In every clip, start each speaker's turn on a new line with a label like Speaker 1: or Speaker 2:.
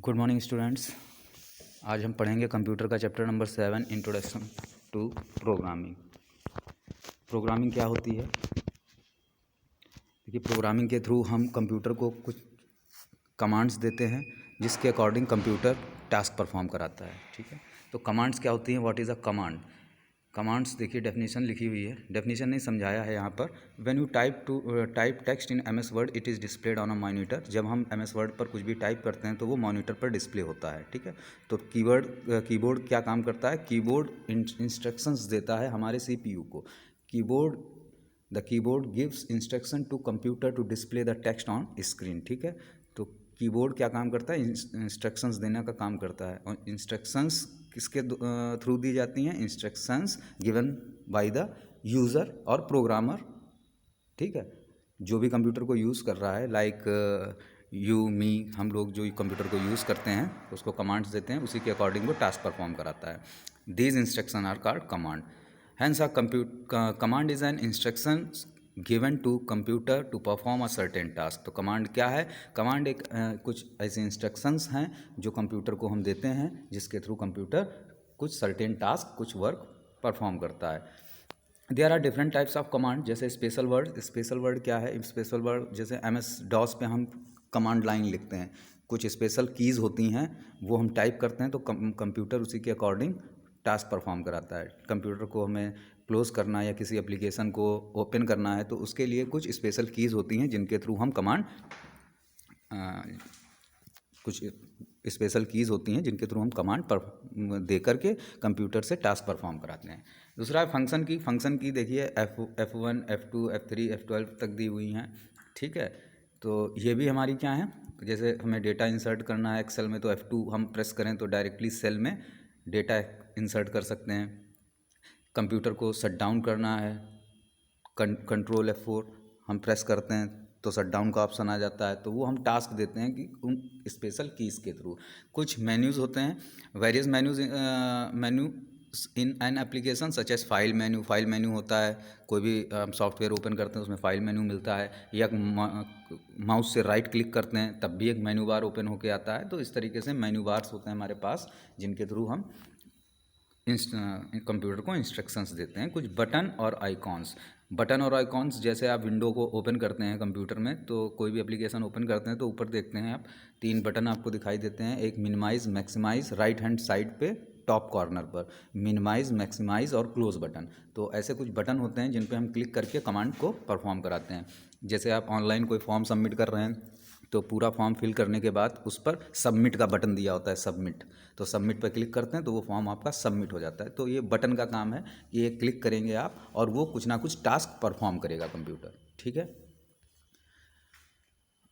Speaker 1: Good morning students. आज हम पढ़ेंगे कंप्यूटर का chapter number 7 introduction to programming. Programming क्या होती है? देखिए, प्रोग्रामिंग के थ्रू हम कंप्यूटर को कुछ कमांड्स देते हैं जिसके अकॉर्डिंग कंप्यूटर टास्क परफॉर्म कराता है। ठीक है, तो कमांड्स क्या होती हैं? What is a command? Commands देखिए डेफिनेशन लिखी हुई है, डेफिनेशन नहीं समझाया है यहाँ पर। When you type text in M S word it is displayed on a monitor. जब हम एम एस वर्ड पर कुछ भी टाइप करते हैं तो वो मॉनिटर पर डिस्प्ले होता है। ठीक है, तो कीबोर्ड क्या काम करता है? कीबोर्ड इंस्ट्रक्शंस देता है हमारे सीपीयू को। The keyboard gives instruction to computer to display the text on screen. ठीक है, तो कीबोर्ड क्या काम करता है? इंस्ट्रक्शंस देने का काम करता है। और इंस्ट्रक्शंस किसके थ्रू दी जाती हैं? Instructions given by the user और प्रोग्रामर। ठीक है, जो भी कंप्यूटर को यूज़ कर रहा है, लाइक यू मी, हम लोग जो कंप्यूटर को यूज़ करते हैं उसको कमांड्स देते हैं, उसी के अकॉर्डिंग वो टास्क परफॉर्म कराता है। These instruction are called command. Hence a command is an instruction given to computer to perform a certain task. तो कमांड क्या है? कमांड एक कुछ ऐसे इंस्ट्रक्शंस हैं जो कंप्यूटर को हम देते हैं जिसके थ्रू कंप्यूटर कुछ सर्टेन टास्क, कुछ वर्क परफॉर्म करता है। There are different types of command, जैसे स्पेशल वर्ड। स्पेशल वर्ड क्या है? स्पेशल वर्ड जैसे एम एस डॉस पे हम कमांड लाइन लिखते हैं, कुछ स्पेशल कीज़ होती हैं, वो हम टाइप करते हैं तो कंप्यूटर उसी के अकॉर्डिंग टास्क परफॉर्म कराता है। कंप्यूटर को हमें क्लोज़ करना या किसी एप्लीकेशन को ओपन करना है तो उसके लिए कुछ स्पेशल कीज़ होती हैं जिनके थ्रू हम कमांड कुछ स्पेशल कीज़ होती हैं जिनके थ्रू हम कमांड पर दे करके कंप्यूटर से टास्क परफॉर्म कराते हैं। दूसरा है फंक्शन की देखिए F1 F2 F3 F12 तक दी हुई हैं। ठीक है, तो ये भी हमारी क्या है? जैसे हमें डेटा इंसर्ट करना है एक्सेल में तो F2 हम प्रेस करें तो डायरेक्टली सेल में डेटा इंसर्ट कर सकते हैं। कंप्यूटर को शट डाउन करना है, कंट्रोल F4 हम प्रेस करते हैं तो शट डाउन का ऑप्शन आ जाता है। तो वो हम टास्क देते हैं कि उन स्पेशल कीज़ के थ्रू। कुछ मेन्यूज़ होते हैं, various menu in an application such as file menu होता है। कोई भी हम सॉफ्टवेयर ओपन करते हैं उसमें फाइल मेन्यू मिलता है, या माउस से राइट क्लिक करते हैं तब भी एक मेन्यू बार ओपन होके आता है। तो इस तरीके से मेन्यू बार्स होते हैं हमारे पास जिनके थ्रू हम कंप्यूटर को इंस्ट्रक्शंस देते हैं। कुछ बटन और आइकॉन्स जैसे आप विंडो को ओपन करते हैं कंप्यूटर में तो कोई भी एप्लीकेशन ओपन करते हैं तो ऊपर देखते हैं आप 3 बटन आपको दिखाई देते हैं। एक minimise, maximise, right hand side पे टॉप कॉर्नर पर मिनिमाइज, मैक्सिमाइज और क्लोज बटन। तो ऐसे कुछ बटन होते हैं जिन पे हम क्लिक करके कमांड को परफॉर्म कराते हैं। जैसे आप ऑनलाइन कोई फॉर्म सबमिट कर रहे हैं तो पूरा फॉर्म फिल करने के बाद उस पर सबमिट का बटन दिया होता है, सबमिट। तो सबमिट पर क्लिक करते हैं तो वो फॉर्म आपका सबमिट हो जाता है। तो ये बटन का काम है कि ये क्लिक करेंगे आप और वो कुछ ना कुछ टास्क परफॉर्म करेगा कंप्यूटर। ठीक है,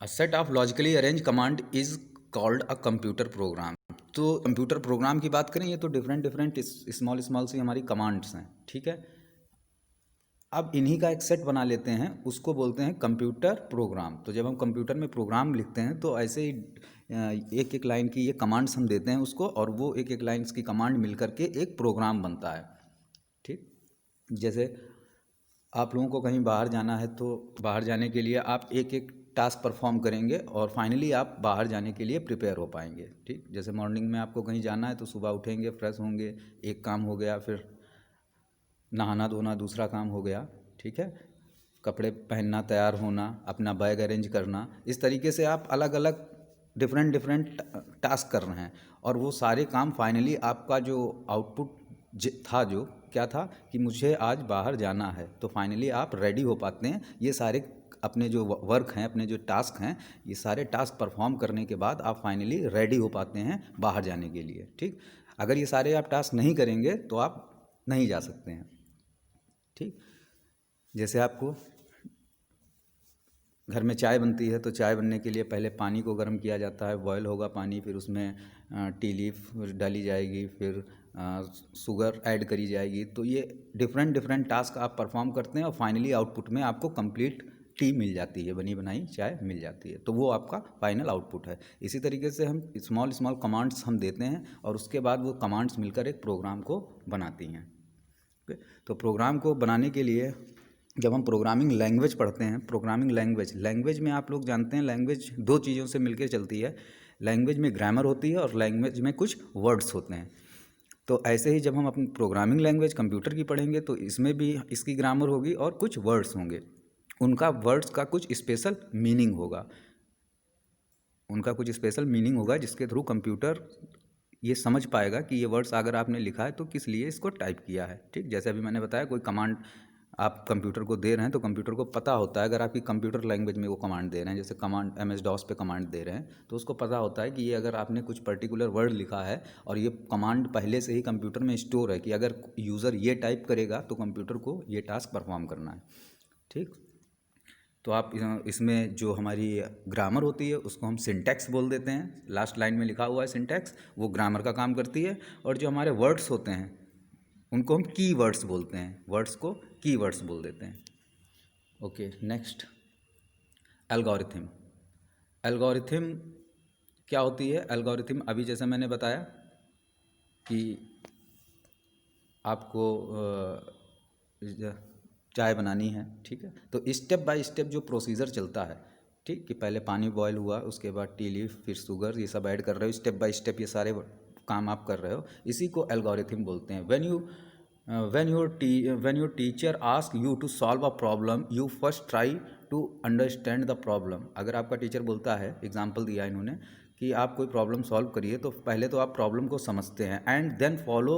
Speaker 1: a set of logically arrange command is called a computer programme. तो कंप्यूटर प्रोग्राम की बात करें, ये तो डिफरेंट स्मॉल सी हमारी कमांड्स हैं। ठीक है, अब इन्हीं का एक सेट बना लेते हैं, उसको बोलते हैं कंप्यूटर प्रोग्राम। तो जब हम कंप्यूटर में प्रोग्राम लिखते हैं तो ऐसे ही एक एक लाइन की ये कमांड्स हम देते हैं उसको, और वो एक एक लाइन्स की कमांड मिल करके एक प्रोग्राम बनता है। ठीक, जैसे आप लोगों को कहीं बाहर जाना है तो बाहर जाने के लिए आप एक एक टास्क परफॉर्म करेंगे और फाइनली आप बाहर जाने के लिए प्रिपेयर हो पाएंगे। ठीक, जैसे मॉर्निंग में आपको कहीं जाना है तो सुबह उठेंगे, फ्रेश होंगे, एक काम हो गया, फिर नहाना धोना दूसरा काम हो गया। ठीक है, कपड़े पहनना, तैयार होना, अपना बैग अरेंज करना, इस तरीके से आप अलग अलग डिफरेंट टास्क कर रहे हैं और वो सारे काम फाइनली आपका जो आउटपुट था, जो क्या था कि मुझे आज बाहर जाना है, तो फाइनली आप रेडी हो पाते हैं। ये सारे अपने जो वर्क हैं, अपने जो टास्क हैं, ये सारे टास्क परफॉर्म करने के बाद आप फाइनली रेडी हो पाते हैं बाहर जाने के लिए। ठीक, अगर ये सारे आप टास्क नहीं करेंगे तो आप नहीं जा सकते हैं। ठीक, जैसे आपको घर में चाय बनती है तो चाय बनने के लिए पहले पानी को गर्म किया जाता है, बॉयल होगा पानी, फिर उसमें टी लीफ डाली जाएगी, फिर शुगर ऐड करी जाएगी। तो ये डिफरेंट टास्क आप परफॉर्म करते हैं और फाइनली आउटपुट में आपको कंप्लीट टी मिल जाती है, बनी बनाई चाय मिल जाती है। तो वो आपका फाइनल आउटपुट है। इसी तरीके से हम स्मॉल कमांड्स हम देते हैं और उसके बाद वो कमांड्स मिलकर एक प्रोग्राम को बनाती हैं। तो प्रोग्राम को बनाने के लिए जब हम प्रोग्रामिंग लैंग्वेज पढ़ते हैं, प्रोग्रामिंग लैंग्वेज में आप लोग जानते हैं लैंग्वेज 2 चीज़ों से मिलकर चलती है। लैंग्वेज में ग्रामर होती है और लैंग्वेज में कुछ वर्ड्स होते हैं। तो ऐसे ही जब हम अपनी प्रोग्रामिंग लैंग्वेज कंप्यूटर की पढ़ेंगे तो इसमें भी इसकी ग्रामर होगी और कुछ वर्ड्स होंगे, उनका वर्ड्स का कुछ स्पेशल मीनिंग होगा, जिसके थ्रू कंप्यूटर ये समझ पाएगा कि ये वर्ड्स अगर आपने लिखा है तो किस लिए इसको टाइप किया है। ठीक, जैसे अभी मैंने बताया कोई कमांड आप कंप्यूटर को दे रहे हैं तो कंप्यूटर को पता होता है, अगर आपकी कंप्यूटर लैंग्वेज में वो कमांड दे रहे हैं, जैसे कमांड MS-DOS पे कमांड दे रहे हैं तो उसको पता होता है कि ये अगर आपने कुछ पर्टिकुलर वर्ड लिखा है और ये कमांड पहले से ही कंप्यूटर में स्टोर है कि अगर यूज़र ये टाइप करेगा तो कंप्यूटर को ये टास्क परफॉर्म करना है। ठीक, तो आप इसमें जो हमारी ग्रामर होती है उसको हम सिंटैक्स बोल देते हैं, लास्ट लाइन में लिखा हुआ है सिंटैक्स, वो ग्रामर का काम करती है। और जो हमारे वर्ड्स होते हैं उनको हम की वर्ड्स बोलते हैं, वर्ड्स को की वर्ड्स बोल देते हैं। Okay, next algorithm. एल्गोरिथम क्या होती है? एल्गोरिथम अभी जैसे मैंने बताया कि आपको चाय बनानी है, ठीक है, तो स्टेप बाय स्टेप जो प्रोसीजर चलता है, ठीक, कि पहले पानी बॉयल हुआ, उसके बाद टी लीफ, फिर शुगर, ये सब ऐड कर रहे हो, स्टेप बाय स्टेप ये सारे काम आप कर रहे हो, इसी को एल्गोरिथम बोलते हैं। when your teacher ask you to solve a problem you first try to understand the problem। अगर आपका टीचर बोलता है, एग्जाम्पल दिया इन्होंने कि आप कोई प्रॉब्लम सॉल्व करिए, तो पहले तो आप प्रॉब्लम को समझते हैं and then follow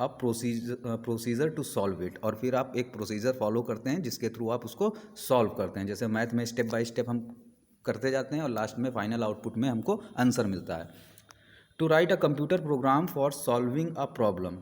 Speaker 1: a procedure to solve it, और फिर आप एक प्रोसीजर फॉलो करते हैं जिसके थ्रू आप उसको सॉल्व करते हैं। जैसे मैथ में स्टेप बाय स्टेप हम करते जाते हैं और लास्ट में फाइनल आउटपुट में हमको आंसर मिलता है। To write a computer program for solving a problem,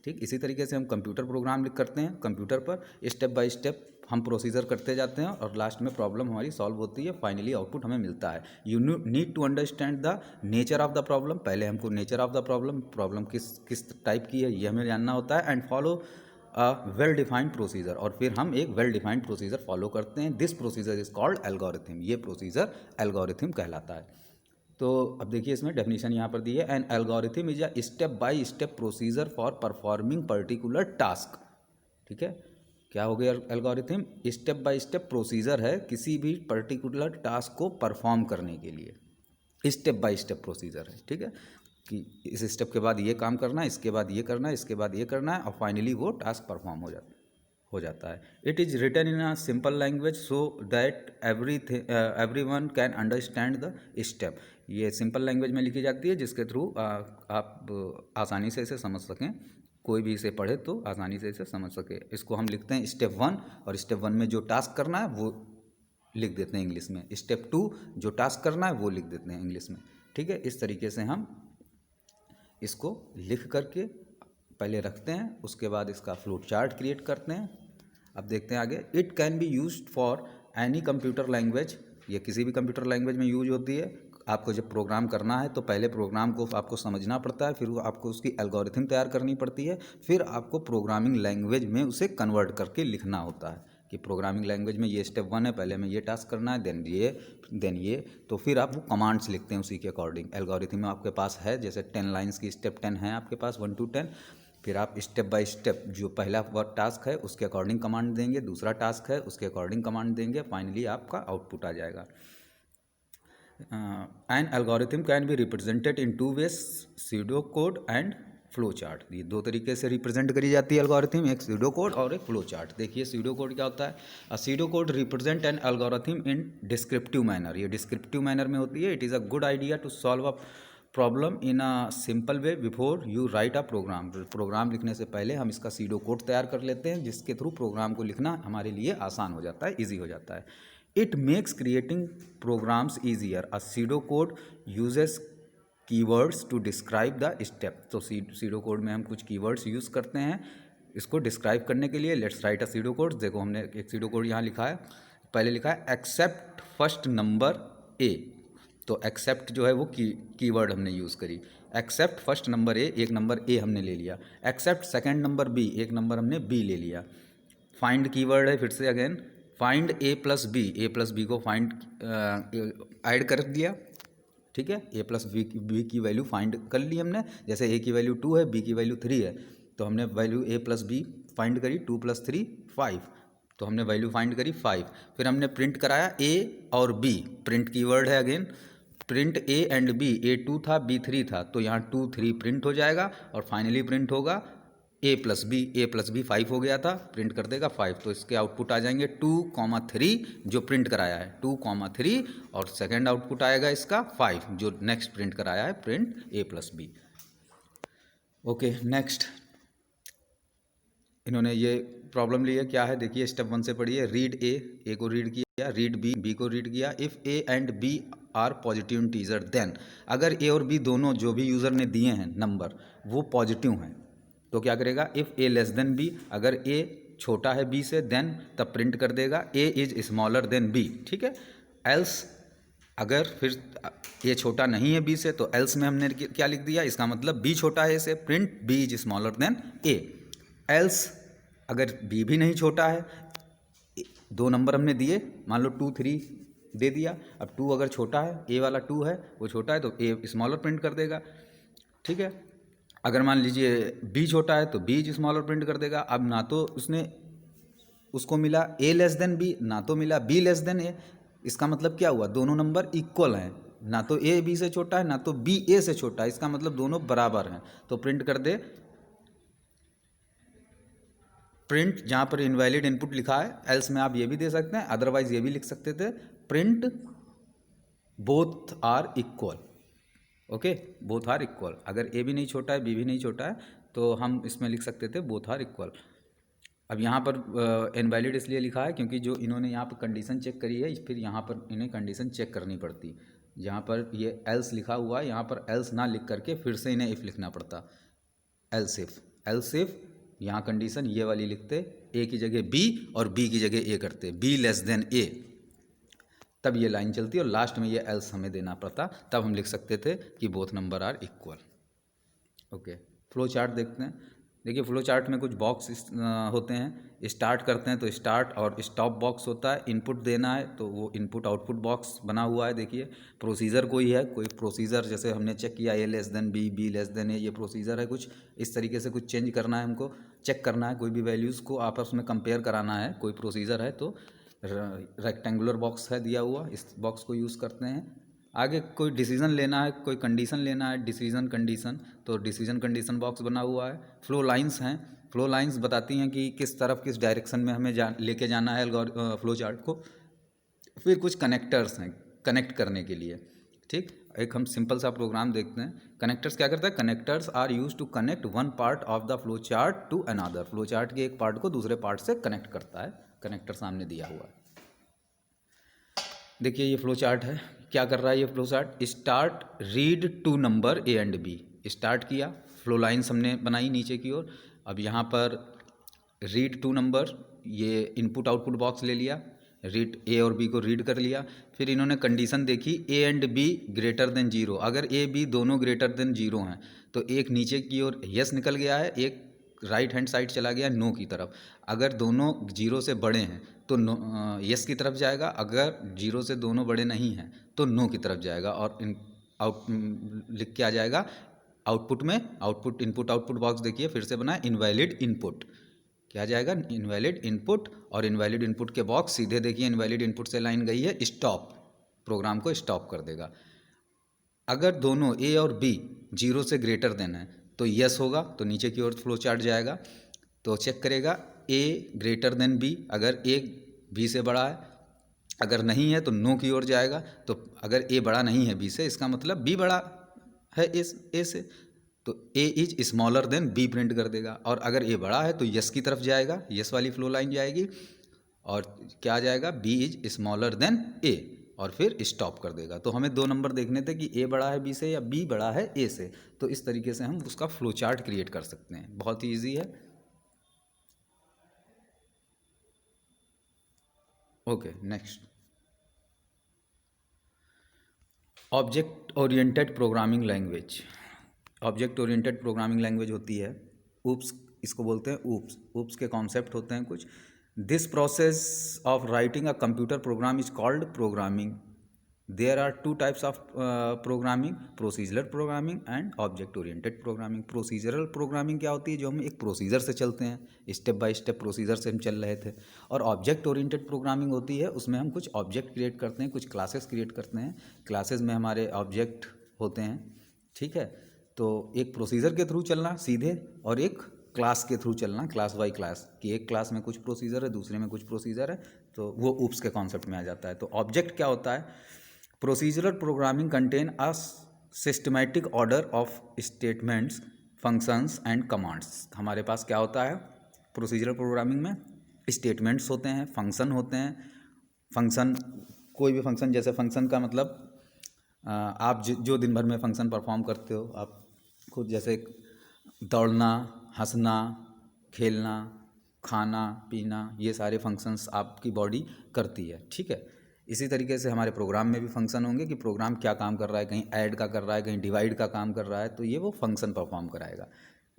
Speaker 1: ठीक, इसी तरीके से हम कंप्यूटर प्रोग्राम लिख करते हैं कंप्यूटर पर, स्टेप बाय स्टेप हम प्रोसीजर करते जाते हैं और लास्ट में प्रॉब्लम हमारी सॉल्व होती है, फाइनली आउटपुट हमें मिलता है। You need to understand the nature of the problem, पहले हमको नेचर ऑफ द प्रॉब्लम किस टाइप की है ये हमें जानना होता है, and follow a well defined procedure, और फिर हम एक वेल डिफाइंड प्रोसीजर फॉलो करते हैं। This procedure is called algorithm, ये प्रोसीजर एल्गोरिथम कहलाता है। तो अब देखिए इसमें डेफिनेशन यहाँ पर दी है, an algorithm is a step by step procedure for performing particular task. ठीक है, क्या हो गया algorithm? Step by step procedure है किसी भी पर्टिकुलर टास्क को परफॉर्म करने के लिए, स्टेप बाय स्टेप प्रोसीजर है। ठीक है, कि इस स्टेप के बाद ये काम करना है, इसके बाद ये करना है, इसके बाद ये करना है, और फाइनली वो टास्क परफॉर्म हो जाता है। It is written in a simple language so that everyone can understand the step. ये सिंपल लैंग्वेज में लिखी जाती है जिसके थ्रू आप आसानी से इसे समझ सकें, कोई भी इसे पढ़े तो आसानी से इसे समझ सके। इसको हम लिखते हैं स्टेप 1, और स्टेप 1 में जो टास्क करना है वो लिख देते हैं इंग्लिश में, स्टेप 2 जो टास्क करना है वो लिख देते हैं इंग्लिश में। ठीक है, इस तरीके से हम इसको लिख करके पहले रखते हैं, उसके बाद इसका फ्लोट चार्ट क्रिएट करते हैं। अब देखते हैं आगे। It can be used for any computer language, ये किसी भी कंप्यूटर लैंग्वेज में यूज होती है। आपको जब प्रोग्राम करना है तो पहले प्रोग्राम को आपको समझना पड़ता है, फिर आपको उसकी एल्गोरिथम तैयार करनी पड़ती है, फिर आपको प्रोग्रामिंग लैंग्वेज में उसे कन्वर्ट करके लिखना होता है कि प्रोग्रामिंग लैंग्वेज में ये स्टेप 1 है, पहले में ये टास्क करना है, देन ये, तो फिर आप वो कमांड्स लिखते हैं उसी के अकॉर्डिंग। एल्गोरिथम में आपके पास है जैसे 10 लाइन्स की स्टेप 10 है आपके पास 1 to 10, फिर आप स्टेप बाय स्टेप जो पहला टास्क है उसके अकॉर्डिंग कमांड देंगे, दूसरा टास्क है उसके अकॉर्डिंग कमांड देंगे, फाइनली आपका आउटपुट आ जाएगा। An algorithm can be represented in 2 ways, SIDO code and flow chart. ये 2 तरीके से रिप्रेजेंट करी जाती है एल्गोरिथम, एक सीडो कोड और एक फ्लो चार्ट। देखिए सीडो कोड क्या होता है? A pseudo code represent an algorithm in descriptive manner, ये डिस्क्रिप्टिव मैनर में होती है। It is a good idea to solve a problem in a simple way before you write a program. Program लिखने से पहले हम इसका सीडो कोड तैयार कर लेते हैं जिसके थ्रू प्रोग्राम को लिखना हमारे लिए आसान हो जाता है, ईजी हो जाता है। It makes creating programs easier. A pseudo code uses keywords to describe the step. तो सीडो कोड में हम कुछ कीवर्ड्स यूज़ करते हैं इसको डिस्क्राइब करने के लिए। Let's write a pseudo code. देखो हमने एक सीडो कोड यहाँ लिखा है, पहले लिखा है एक्सेप्ट फर्स्ट नंबर ए, तो एक्सेप्ट जो है वो कीवर्ड हमने यूज़ करी। एक्सेप्ट फर्स्ट नंबर ए, एक नंबर ए हमने ले लिया। एक्सेप्ट सेकंड नंबर बी, एक नंबर हमने बी ले लिया। फाइंड कीवर्ड है, फिर से अगेन फाइंड ए प्लस बी, ए प्लस बी को फाइंड ऐड कर दिया। ठीक है, ए प्लस बी की वैल्यू फाइंड कर ली हमने। जैसे ए की वैल्यू 2 है, बी की वैल्यू 3 है, तो हमने वैल्यू ए प्लस बी फाइंड करी, 2 + 3 5, तो हमने वैल्यू फाइंड करी 5। फिर हमने प्रिंट कराया ए और बी, प्रिंट कीवर्ड है again. Print A and B, A2 था B3 था, तो यहाँ 2 3 प्रिंट हो जाएगा और फाइनली प्रिंट होगा A प्लस बी 5 हो गया था, प्रिंट कर देगा 5। तो इसके आउटपुट आ जाएंगे 2,3 जो प्रिंट कराया है 2,3, और सेकेंड आउटपुट आएगा इसका 5 जो नेक्स्ट प्रिंट कराया है, print A plus B. Okay, next इन्होंने ये प्रॉब्लम ली है, क्या है देखिए, स्टेप 1 से पढ़िए। रीड ए को रीड किया, रीड बी को रीड किया। If A and B are positive integer then, अगर ए और बी दोनों जो भी यूज़र ने दिए हैं नंबर वो पॉजिटिव हैं तो क्या करेगा, if A less than B, अगर ए छोटा है बी से देन तब प्रिंट कर देगा ए इज स्मॉलर देन बी, ठीक है। एल्स, अगर फिर ए छोटा नहीं है बी से तो एल्स में हमने क्या लिख दिया, इसका मतलब बी छोटा है ए से, print B is smaller than A. Else अगर बी भी नहीं छोटा है, दो नंबर हमने दिए, मान लो 2 3 दे दिया, अब 2 अगर छोटा है, ए वाला 2 है वो छोटा है तो ए स्मॉलर प्रिंट कर देगा, ठीक है। अगर मान लीजिए बी छोटा है तो बी स्मॉलर प्रिंट कर देगा। अब ना तो उसने उसको मिला ए लेस देन बी, ना तो मिला बी लेस देन ए, इसका मतलब क्या हुआ, दोनों नंबर इक्वल हैं, ना तो ए बी से छोटा है ना तो बी ए से छोटा है, इसका मतलब दोनों बराबर हैं। तो प्रिंट कर दे, प्रिंट जहाँ पर इनवैलिड इनपुट लिखा है, एल्स में आप ये भी दे सकते हैं, अदरवाइज ये भी लिख सकते थे, print both are equal. Okay, both are equal, अगर ए भी नहीं छोटा है बी भी नहीं छोटा है तो हम इसमें लिख सकते थे बोथ आर इक्वल। अब यहाँ पर इनवैलिड इसलिए लिखा है क्योंकि जो इन्होंने यहाँ पर कंडीशन चेक करी है, फिर यहाँ पर इन्हें कंडीशन चेक करनी पड़ती। जहाँ पर ये एल्स लिखा हुआ है, यहाँ पर एल्स ना लिख करके फिर से इन्हें इफ़ लिखना पड़ता, एल्स इफ यहाँ कंडीशन ये वाली लिखते, ए की जगह बी और बी की जगह ए करते, बी लेस देन ए, तब ये लाइन चलती और लास्ट में ये एल्स हमें देना पड़ता, तब हम लिख सकते थे कि both number are equal. Okay, flow chart देखते हैं। देखिए फ्लो चार्ट में कुछ बॉक्स होते हैं, स्टार्ट करते हैं तो स्टार्ट और स्टॉप बॉक्स होता है, इनपुट देना है तो वो इनपुट आउटपुट बॉक्स बना हुआ है। देखिए प्रोसीजर कोई है, कोई प्रोसीजर जैसे हमने चेक किया A less than B less than A, ये प्रोसीजर है कुछ इस तरीके से, कुछ चेंज करना है हमको, चेक करना है कोई भी वैल्यूज़ को आपस में कंपेयर कराना है, कोई प्रोसीजर है तो रेक्टेंगुलर बॉक्स है दिया हुआ, इस बॉक्स को यूज़ करते हैं। आगे कोई डिसीजन लेना है, कोई कंडीशन लेना है, डिसीजन कंडीशन, तो डिसीजन कंडीशन बॉक्स बना हुआ है। फ्लो लाइंस हैं, फ्लो लाइंस बताती हैं कि किस तरफ किस डायरेक्शन में हमें लेके जाना है फ्लो चार्ट को। फिर कुछ कनेक्टर्स हैं कनेक्ट करने के लिए, ठीक। एक हम सिंपल सा प्रोग्राम देखते हैं। कनेक्टर्स क्या करता है, connectors are use to connect one part of the flow chart to another, flow chart के एक पार्ट को दूसरे पार्ट से कनेक्ट करता है। कनेक्टर सामने दिया हुआ है, देखिए ये फ्लो चार्ट है, क्या कर रहा है ये flow chart, start read two number A and B, start किया, फ्लो लाइन्स हमने बनाई नीचे की ओर। अब यहाँ पर रीड टू नंबर, ये इनपुट आउटपुट बॉक्स ले लिया, रीड ए और बी को रीड कर लिया। फिर इन्होंने कंडीशन देखी ए एंड बी ग्रेटर देन 0, अगर ए बी दोनों ग्रेटर देन 0 हैं तो एक नीचे की ओर यस निकल गया है, एक राइट हैंड साइड चला गया नो की तरफ। अगर दोनों 0 से बड़े हैं तो नो यस की तरफ जाएगा, अगर 0 से दोनों बड़े नहीं हैं तो नो की तरफ जाएगा। और लिख के आ जाएगा आउटपुट में, आउटपुट इनपुट आउटपुट बॉक्स देखिए फिर से बना इनवैलिड इनपुट, क्या जाएगा इनवैलिड इनपुट, और इनवैलिड इनपुट के बॉक्स सीधे देखिए इनवैलिड इनपुट से लाइन गई है स्टॉप, प्रोग्राम को स्टॉप कर देगा। अगर दोनों ए और बी 0 से ग्रेटर देन है तो यस होगा, तो नीचे की ओर फ्लो चार्ट जाएगा, तो चेक करेगा ए ग्रेटर देन बी, अगर ए बी से बड़ा है, अगर नहीं है तो नो की ओर जाएगा। तो अगर ए बड़ा नहीं है बी से, इसका मतलब बी बड़ा है ए से, तो A is smaller than B print कर देगा। और अगर ए बड़ा है तो यस की तरफ जाएगा, यस वाली फ्लो लाइन जाएगी, और क्या जाएगा बी इज स्मॉलर देन ए, और फिर स्टॉप कर देगा। तो हमें दो नंबर देखने थे कि ए बड़ा है बी से या बी बड़ा है ए से, तो इस तरीके से हम उसका फ्लो चार्ट क्रिएट कर सकते हैं, बहुत ही ईजी है। Okay, next object oriented programming language. Object oriented programming language होती है ऊप्स, इसको बोलते हैं ऊप्स। ऊप्स के कॉन्सेप्ट होते हैं कुछ। This process of writing a computer program is called programming. There are two types of programming, procedural programming and object oriented programming. Procedural programming क्या होती है, जो हम एक प्रोसीजर से चलते हैं, स्टेप बाय स्टेप प्रोसीजर से हम चल रहे थे। और ऑब्जेक्ट ओरिएंटेड प्रोग्रामिंग होती है, उसमें हम कुछ ऑब्जेक्ट क्रिएट करते हैं, कुछ क्लासेस क्रिएट करते हैं, क्लासेस में हमारे ऑब्जेक्ट होते हैं, ठीक है। तो एक प्रोसीजर के थ्रू चलना सीधे, और एक क्लास के थ्रू चलना, क्लास बाई क्लास, कि एक क्लास में कुछ प्रोसीजर है, दूसरे में कुछ प्रोसीजर है, तो वो ऊप्स के कॉन्सेप्ट में आ जाता है। तो ऑब्जेक्ट क्या होता है, procedural programming contain a systematic order of statements, functions and commands. हमारे पास क्या होता है प्रोसीजरल प्रोग्रामिंग में, स्टेटमेंट्स होते हैं, फंक्शन होते हैं। फंक्शन, कोई भी फंक्शन, जैसे फंक्शन का मतलब आप जो दिन भर में फंक्शन परफॉर्म करते हो, आप खुद, जैसे दौड़ना, हंसना, खेलना, खाना पीना, ये सारे फंक्शंस आपकी बॉडी करती है, ठीक है। इसी तरीके से हमारे प्रोग्राम में भी फंक्शन होंगे कि प्रोग्राम क्या काम कर रहा है, कहीं ऐड का कर रहा है, कहीं डिवाइड का काम कर रहा है, तो ये वो फंक्शन परफॉर्म कराएगा।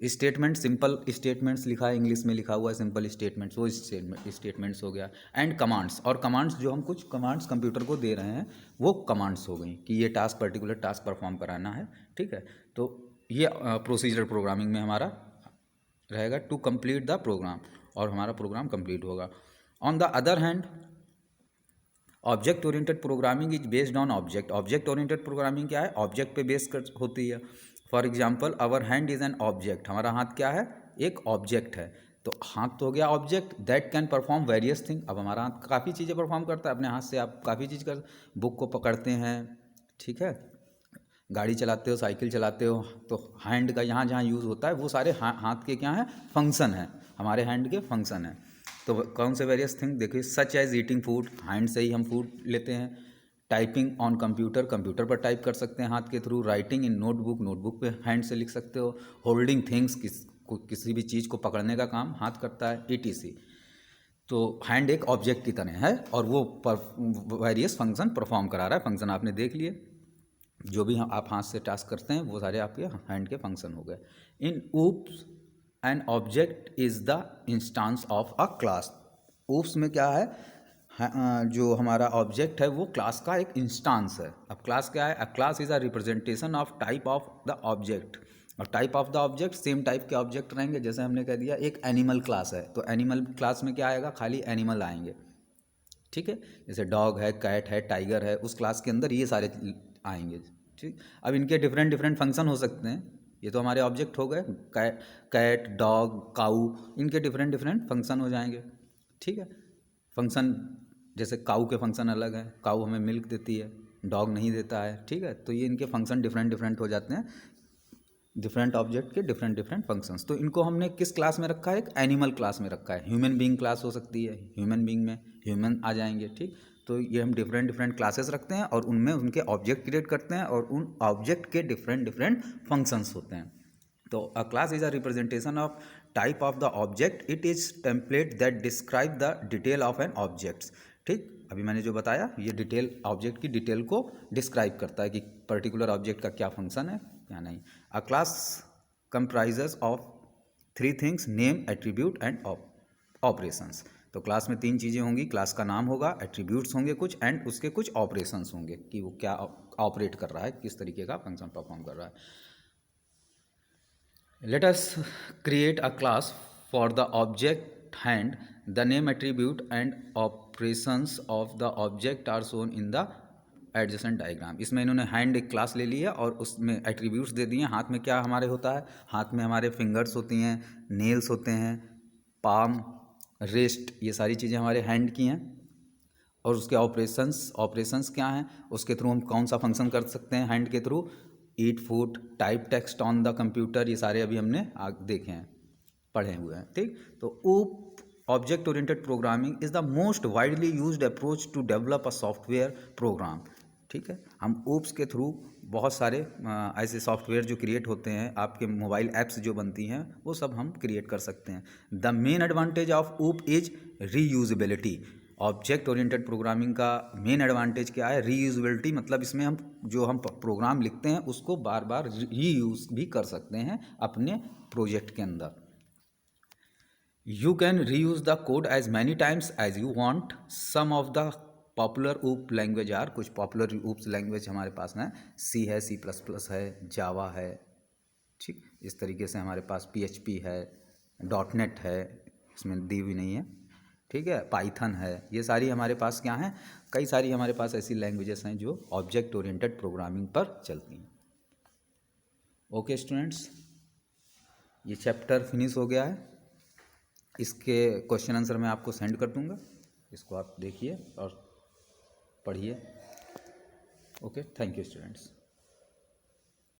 Speaker 1: स्टेटमेंट, सिंपल स्टेटमेंट्स लिखा है, इंग्लिश में लिखा हुआ है सिंपल स्टेटमेंट्स, वो स्टेटमेंट्स हो गया। एंड कमांड्स, और कमांड्स जो हम कुछ कमांड्स कंप्यूटर को दे रहे हैं, वो कमांड्स हो गई कि ये टास्क, पर्टिकुलर टास्क परफॉर्म कराना है, ठीक है। तो ये प्रोसीजरल प्रोग्रामिंग में हमारा रहेगा टू कंप्लीट द प्रोग्राम, और हमारा प्रोग्राम कंप्लीट होगा। On the other hand, object oriented programming is based on object. Object oriented programming क्या है, ऑब्जेक्ट पे बेस कर होती है। For example, our hand is an object, हमारा हाथ क्या है, एक ऑब्जेक्ट है। तो हाथ तो हो गया object, that can perform various thing. अब हमारा हाथ काफ़ी चीज़ें परफॉर्म करता है, अपने हाथ से आप काफ़ी चीज़ कर, बुक को पकड़ते हैं, ठीक है, गाड़ी चलाते हो, साइकिल चलाते हो, तो हैंड का यहाँ जहाँ यूज़ होता है वो सारे हाथ के क्या हैं, फंक्शन है, हमारे हैंड के फंक्शन है। तो कौन से वेरियस थिंग देखिए, such as eating food, hand से ही हम फूड लेते हैं। टाइपिंग ऑन कंप्यूटर, कंप्यूटर पर टाइप कर सकते हैं हाथ के through. Writing in notebook, notebook पे हैंड से लिख सकते हो। होल्डिंग थिंग्स, किसी भी चीज़ को पकड़ने का काम हाथ करता है, ETC। तो हैंड एक ऑब्जेक्ट की तरह है, और वो वेरियस फंक्शन परफॉर्म करा रहा है। फंक्शन आपने देख लिए, जो भी आप हाथ से टास्क करते हैं वो सारे आपके हैंड के फंक्शन हो गए। In OOPs, an object is the instance of a class. OOPs में क्या है, जो हमारा ऑब्जेक्ट है वो क्लास का एक इंस्टांस है। अब क्लास क्या है, a class is a representation of type of the object. और type of the object, same type के ऑब्जेक्ट रहेंगे। जैसे हमने कह दिया एक एनिमल क्लास है, तो एनिमल क्लास में क्या आएगा, खाली एनिमल आएंगे, ठीक है। जैसे डॉग है, कैट है, टाइगर है, उस क्लास के अंदर ये सारे आएंगे, ठीक। अब इनके डिफरेंट डिफरेंट फंक्शन हो सकते हैं, ये तो हमारे ऑब्जेक्ट हो गए, कैट, डॉग, काऊ, इनके डिफरेंट डिफरेंट फंक्शन हो जाएंगे, ठीक है। फंक्शन, जैसे काऊ के फंक्शन अलग है, काऊ हमें मिल्क देती है, डॉग नहीं देता है, ठीक है। तो ये इनके फंक्शन डिफरेंट डिफरेंट हो जाते हैं, डिफरेंट ऑब्जेक्ट के डिफरेंट डिफरेंट फंक्शंस। तो इनको हमने किस क्लास में रखा है, एक एनिमल क्लास में रखा है। ह्यूमन बीइंग क्लास हो सकती है, ह्यूमन बीइंग में ह्यूमन आ जाएंगे, ठीक। तो ये हम डिफरेंट डिफरेंट क्लासेस रखते हैं, और उनमें उनके ऑब्जेक्ट क्रिएट करते हैं, और उन ऑब्जेक्ट के डिफरेंट डिफरेंट फंक्शंस होते हैं। तो a class is a representation of type of the object, it is template that describe the detail of an objects, ठीक। अभी मैंने जो बताया, ये डिटेल, ऑब्जेक्ट की डिटेल को डिस्क्राइब करता है कि पर्टिकुलर ऑब्जेक्ट का क्या फंक्शन है, क्या नहीं। अ class comprises of 3 things, name, attribute and operations. तो क्लास में 3 चीज़ें होंगी, क्लास का नाम होगा, एट्रीब्यूट्स होंगे कुछ, एंड उसके कुछ ऑपरेशंस होंगे कि वो क्या ऑपरेट कर रहा है, किस तरीके का फंक्शन परफॉर्म कर रहा है। Let us create a class for the object hand. The name, attribute and operations of the object are shown in the adjacent diagram. इसमें इन्होंने हैंड एक क्लास ले ली है, और उसमें एट्रीब्यूट्स दे दिए हैं। हाथ में क्या हमारे होता है, हाथ में हमारे फिंगर्स होती हैं, नेल्स होते हैं, पाम, रिस्ट, ये सारी चीज़ें हमारे हैंड की हैं। और उसके ऑपरेशंस क्या हैं, उसके थ्रू हम कौन सा फंक्शन कर सकते हैं हैंड के through, eat food, type text on the computer, ये सारे अभी हमने देखे हैं, पढ़े हुए हैं, ठीक। तो OOP, object oriented programming is the most widely used approach to develop a software program, ठीक है। हम ऊप्स के थ्रू बहुत सारे ऐसे सॉफ्टवेयर जो क्रिएट होते हैं, आपके मोबाइल ऐप्स जो बनती हैं, वो सब हम क्रिएट कर सकते हैं। द मेन एडवांटेज ऑफ ऊप is reusability. Object oriented programming का मेन एडवांटेज क्या है, रीयूजेबिलिटी। मतलब इसमें हम जो हम प्रोग्राम लिखते हैं उसको बार बार रीयूज भी कर सकते हैं अपने प्रोजेक्ट के अंदर। You can reuse the code as many times as you want. Some of the popular ऊप लैंग्वेज आर, कुछ पॉपुलर ऊप्स लैंग्वेज हमारे पास में सी है, C++ है, जावा है, ठीक। इस तरीके से हमारे पास PHP है, .NET है, इसमें दी हुई नहीं है, ठीक है, पाइथन है। ये सारी हमारे पास क्या हैं, कई सारी हमारे पास ऐसी लैंग्वेजेस हैं जो ऑब्जेक्ट ओरिएंटेड प्रोग्रामिंग पर चलती हैं। ओके स्टूडेंट्स, ये चैप्टर फिनिश हो गया है। इसके क्वेश्चन आंसर मैं आपको सेंड कर दूंगा, इसको आप देखिए और पढ़िए। Okay, thank you students.